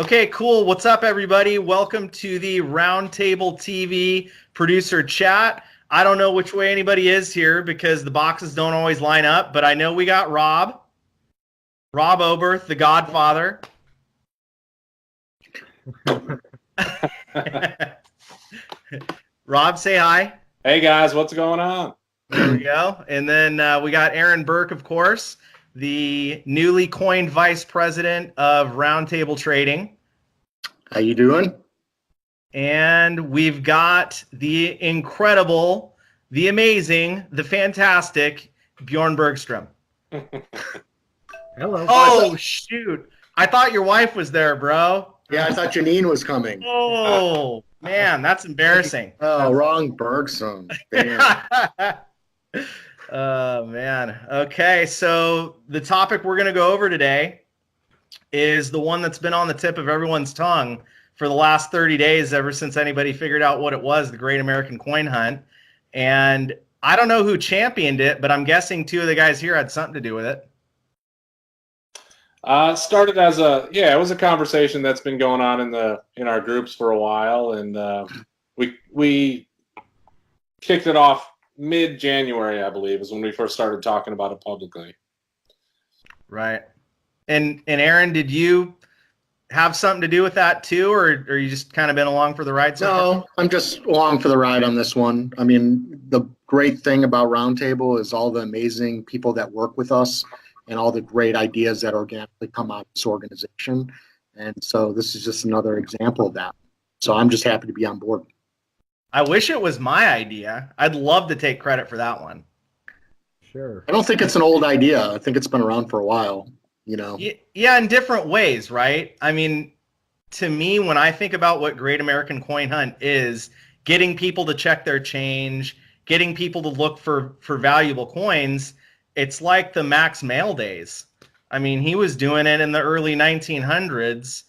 Okay, cool. What's up, everybody? Welcome to the RoundTable TV producer chat. I don't know which way anybody is here because the boxes don't always line up, but I know we got Rob Oberth, the Godfather. Rob, say hi. Hey guys, what's going on? There we go. And then we got Aaron Burke, of course, the newly coined vice president of RoundTable Trading. How you doing? And we've got the incredible, the amazing, the fantastic Bjorn Bergstrom. Hello. Oh, shoot. I thought your wife was there, bro. Yeah, I thought Janine was coming. Oh, man, that's embarrassing. Oh, wrong Bergson. Oh, man. Okay, so the topic we're going to go over today is the one that's been on the tip of everyone's tongue for the last 30 days, ever since anybody figured out what it was, the Great American Coin Hunt. And I don't know who championed it, but I'm guessing two of the guys here had something to do with it. Started as it was a conversation that's been going on in our groups for a while, and we kicked it off mid-January, I believe, is when we first started talking about it publicly. Right. And Aaron, did you have something to do with that too, or you just kind of been along for the ride? So No, I'm just along for the ride on this one. I mean, the great thing about RoundTable is all the amazing people that work with us and all the great ideas that organically come out of this organization. And so this is just another example of that. So I'm just happy to be on board. I wish it was my idea. I'd love to take credit for that one. Sure. I don't think it's an old idea. I think it's been around for a while, you know. Yeah, in different ways, right? I mean, to me, when I think about what Great American Coin Hunt is, getting people to check their change, getting people to look for valuable coins, it's like the Max Mail days. I mean, he was doing it in the early 1900s,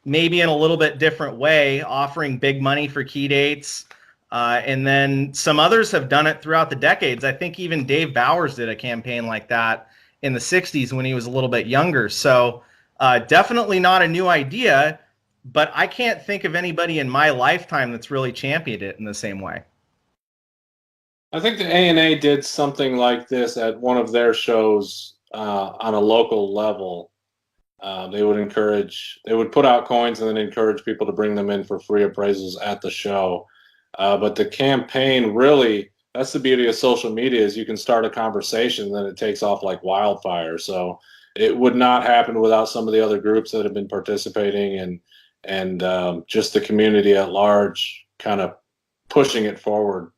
maybe in a little bit different way, offering big money for key dates. And then some others have done it throughout the decades. I think even Dave Bowers did a campaign like that in the 60s when he was a little bit younger. So definitely not a new idea, but I can't think of anybody in my lifetime that's really championed it in the same way. I think the ANA did something like this at one of their shows on a local level. They would put out coins and then encourage people to bring them in for free appraisals at the show. But the campaign really, that's the beauty of social media, is you can start a conversation and then it takes off like wildfire. So it would not happen without some of the other groups that have been participating and just the community at large kind of pushing it forward.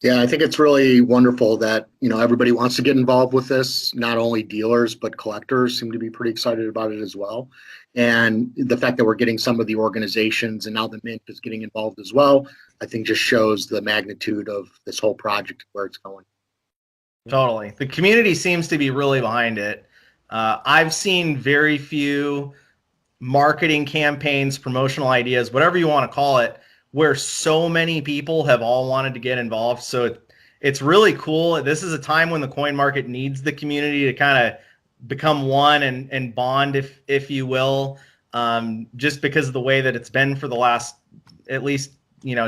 Yeah, I think it's really wonderful that, you know, everybody wants to get involved with this. Not only dealers, but collectors seem to be pretty excited about it as well. And the fact that we're getting some of the organizations and now the Mint is getting involved as well, I think just shows the magnitude of this whole project, where it's going. Totally. The community seems to be really behind it. I've seen very few marketing campaigns, promotional ideas, whatever you want to call it, where so many people have all wanted to get involved. So it's really cool. This is a time when the coin market needs the community to kind of become one and bond, if you will, just because of the way that it's been for the last at least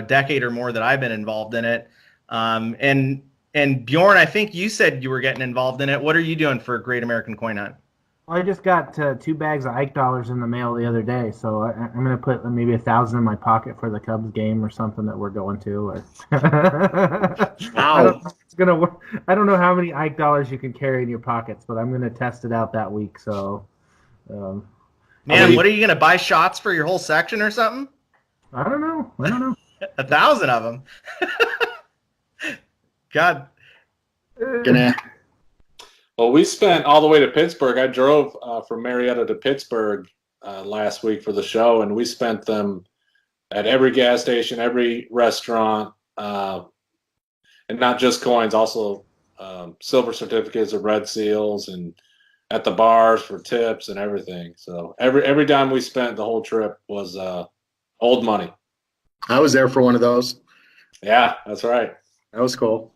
decade or more that I've been involved in it. And Bjorn, I think you said you were getting involved in it. What are you doing for Great American Coin Hunt? Well, I just got 2 bags of Ike dollars in the mail the other day, so I'm going to put maybe 1,000 in my pocket for the Cubs game or something that we're going to. Or Wow. I don't know how many Ike dollars you can carry in your pockets, but I'm going to test it out that week. So, man, what are you going to buy shots for your whole section or something? I don't know. 1,000 of them. God. Well, we spent all the way to Pittsburgh. I drove from Marietta to Pittsburgh last week for the show, and we spent them at every gas station, every restaurant, and not just coins, also silver certificates of red seals, and at the bars for tips and everything. So every dime we spent the whole trip was old money. I was there for one of those. Yeah, that's right. That was cool.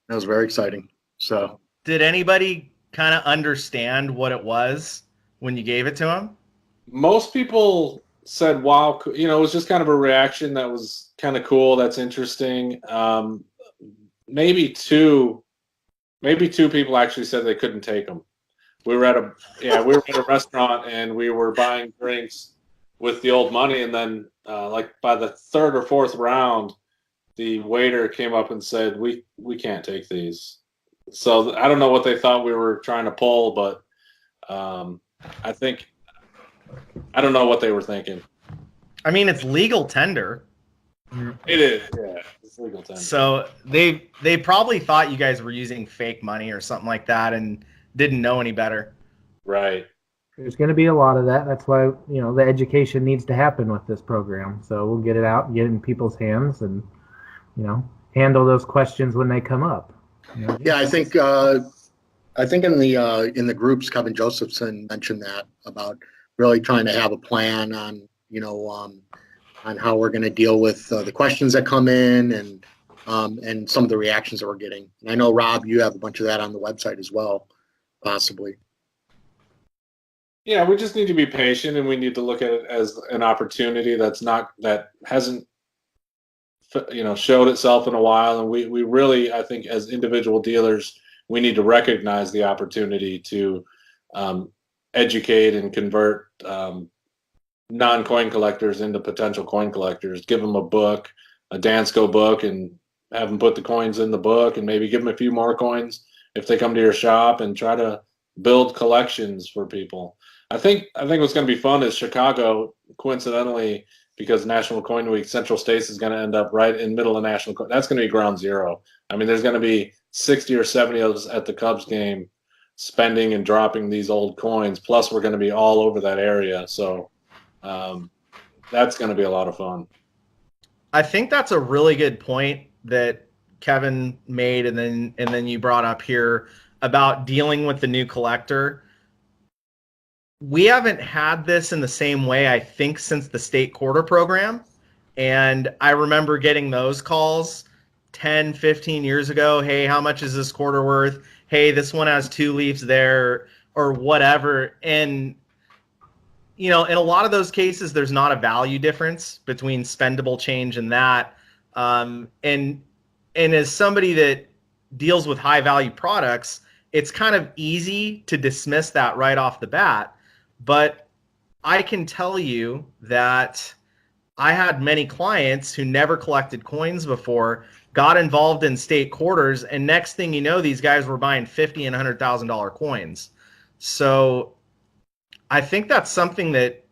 That was very exciting. So. Did anybody kind of understand what it was? when you gave it to him? Most people said, wow, it was just kind of a reaction that was kind of cool. That's interesting. Maybe two people actually said they couldn't take them. We were at a restaurant and we were buying drinks with the old money, and then like by the third or fourth round, the waiter came up and said, we can't take these. So I don't know what they thought we were trying to pull, but I don't know what they were thinking. I mean, it's legal tender. It is, yeah. It's legal tender. So they probably thought you guys were using fake money or something like that and didn't know any better. Right. There's going to be a lot of that. That's why, the education needs to happen with this program. So we'll get it out, get it in people's hands, and, handle those questions when they come up. Yeah, I think in the groups, Kevin Josephson mentioned that about really trying to have a plan on on how we're going to deal with the questions that come in and some of the reactions that we're getting. And I know, Rob, you have a bunch of that on the website as well, possibly. Yeah, we just need to be patient, and we need to look at it as an opportunity that hasn't showed itself in a while. And we really, I think, as individual dealers, we need to recognize the opportunity to educate and convert non-coin collectors into potential coin collectors. Give them a book, a Dansko book, and have them put the coins in the book, and maybe give them a few more coins if they come to your shop, and try to build collections for people. I think what's going to be fun is Chicago, coincidentally, because National Coin Week, Central States is going to end up right in the middle of National Coin. That's going to be ground zero. I mean, there's going to be 60 or 70 of us at the Cubs game spending and dropping these old coins. Plus, we're going to be all over that area. So that's going to be a lot of fun. I think that's a really good point that Kevin made, and then you brought up here about dealing with the new collector. We haven't had this in the same way, I think, since the state quarter program. And I remember getting those calls 10, 15 years ago. Hey, how much is this quarter worth? Hey, this one has 2 leaves there, or whatever. And, in a lot of those cases, there's not a value difference between spendable change and that. And as somebody that deals with high value products, it's kind of easy to dismiss that right off the bat. But I can tell you that I had many clients who never collected coins before, got involved in state quarters, and next thing you know, these guys were buying $50,000 and $100,000 coins. So I think that's something that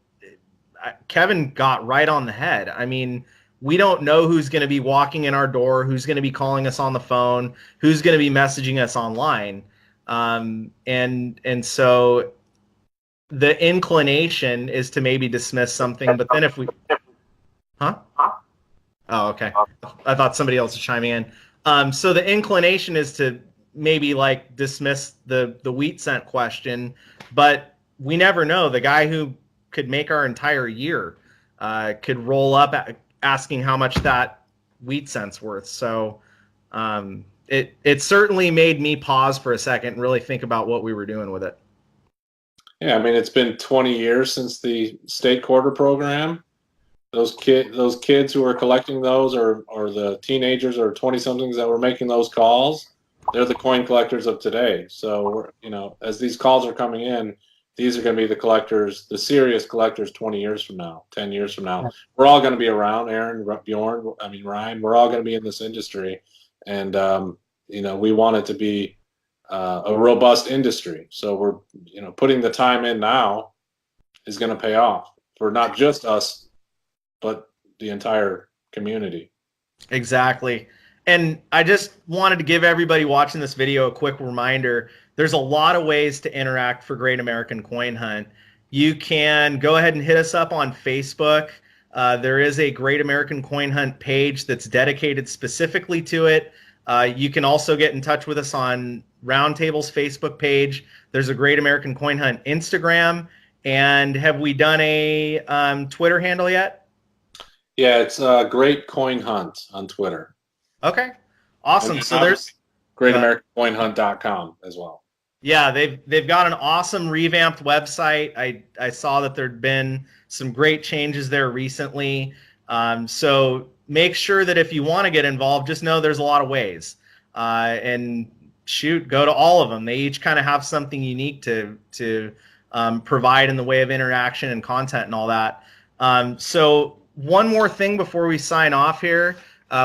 Kevin got right on the head. I mean, we don't know who's going to be walking in our door, who's going to be calling us on the phone, who's going to be messaging us online. And so the inclination is to maybe dismiss something, but then if we, Oh, okay. I thought somebody else was chiming in. So the inclination is to maybe dismiss the wheat cent question, but we never know. The guy who could make our entire year could roll up asking how much that wheat cent's worth. So it certainly made me pause for a second and really think about what we were doing with it. Yeah, I mean, it's been 20 years since the state quarter program. Those kids who are collecting those, or the teenagers or 20-somethings that were making those calls, they're the coin collectors of today. So, as these calls are coming in, these are going to be the collectors, the serious collectors 20 years from now, 10 years from now. We're all going to be around, Aaron, Bjorn, Ryan, we're all going to be in this industry. And, we want it to be a robust industry. So we're, putting the time in now is going to pay off for not just us, but the entire community. Exactly. And I just wanted to give everybody watching this video a quick reminder. There's a lot of ways to interact for Great American Coin Hunt. You can go ahead and hit us up on Facebook. There is a Great American Coin Hunt page that's dedicated specifically to it. You can also get in touch with us on RoundTable's Facebook page. There's a Great American Coin Hunt Instagram. And have we done a Twitter handle yet? Yeah, it's Great Coin Hunt on Twitter. Okay, awesome. So there's GreatAmericanCoinHunt.com as well. Yeah, they've got an awesome revamped website. I saw that there'd been some great changes there recently. So make sure that if you want to get involved, just know there's a lot of ways. And shoot, go to all of them. They each kind of have something unique to provide in the way of interaction and content and all that. So one more thing before we sign off here.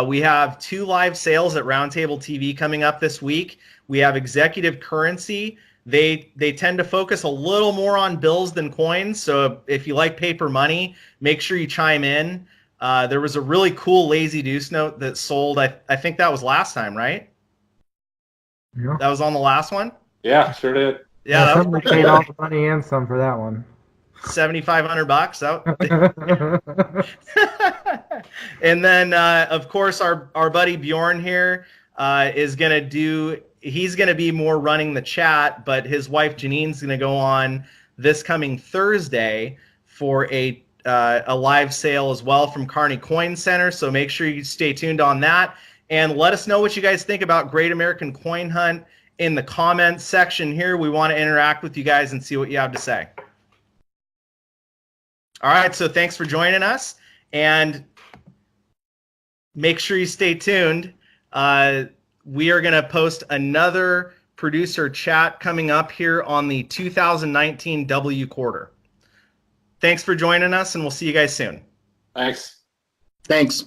We have 2 live sales at RoundTable TV coming up this week. We have Executive Currency. They tend to focus a little more on bills than coins. So if you like paper money, make sure you chime in. There was a really cool Lazy Deuce note that sold. I think that was last time, right? Yeah. That was on the last one? Yeah, sure did. Yeah, that was somebody pretty paid cool. all the money and some for that one. $7,500. And then, of course, our buddy Bjorn here is going to do, he's going to be more running the chat, but his wife Janine's going to go on this coming Thursday for a live sale as well from Kearney Coin Center. So make sure you stay tuned on that. And let us know what you guys think about Great American Coin Hunt in the comments section here. We want to interact with you guys and see what you have to say. All right, so thanks for joining us, and make sure you stay tuned. We are going to post another producer chat coming up here on the 2019 W quarter. Thanks for joining us, and we'll see you guys soon. Thanks. Thanks.